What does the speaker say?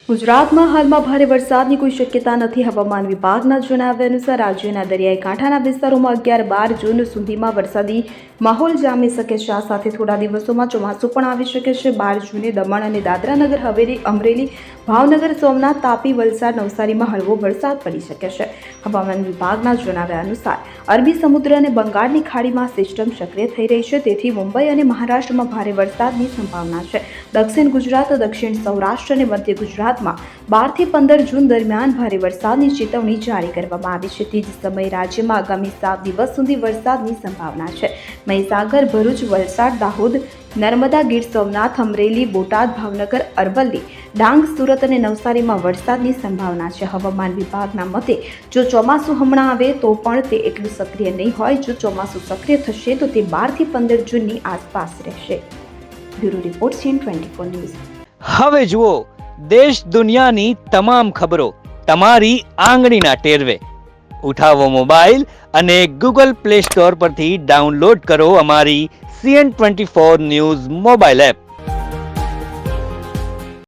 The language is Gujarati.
ગુજરાતમાં હાલમાં ભારે વરસાદની કોઈ શક્યતા નથી. હવામાન વિભાગના જણાવ્યા અનુસાર રાજ્યના દરિયાઈ કાંઠાના વિસ્તારોમાં 11-12 જૂન સુધીમાં વરસાદી માહોલ જામી શકે છે. આ સાથે થોડા દિવસોમાં ચોમાસું પણ આવી શકે છે. 12 જૂને દમણ અને દાદરા નગર હવેલી, અમરેલી, ભાવનગર, સોમનાથ, તાપી, વલસાડ, નવસારીમાં હળવો વરસાદ પડી શકે છે. હવામાન વિભાગના જણાવ્યા અનુસાર અરબી સમુદ્ર અને બંગાળની ખાડીમાં સિસ્ટમ સક્રિય થઈ રહી છે, તેથી મુંબઈ અને મહારાષ્ટ્રમાં ભારે વરસાદની સંભાવના છે. દક્ષિણ ગુજરાત, દક્ષિણ સૌરાષ્ટ્ર અને મધ્ય ગુજરાતમાં 12 થી 15 જૂન દરમિયાન ભારે વરસાદની ચેતવણી જારી કરવામાં આવી છે. તે જ સમયે રાજ્યમાં આગામી 7 દિવસ સુધી વરસાદની સંભાવના છે. મહીસાગર, ભરૂચ, વલસાડ, દાહોદ, નર્મદા, ગીર સોમનાથ, અમરેલી, બોટાદ, ભાવનગર, અરવલ્લી, ડાંગ, સુરત અને નવસારીમાં વરસાદની સંભાવના છે. હવામાન વિભાગના મતે જો ચોમાસું હમણાં આવે તો પણ તે એટલું સક્રિય નહીં હોય. જો ચોમાસું સક્રિય થશે તો તે 12 થી 15 જૂનની આસપાસ રહેશે. Bureau report CN24 news. હવે જુઓ દેશ દુનિયાની તમામ ખબરો તમારી આંગળીના ટેરવે. ઉઠાવો મોબાઈલ અને Google Play Store પરથી ડાઉનલોડ કરો અમારી CN24 ન્યૂઝ મોબાઈલ એપ.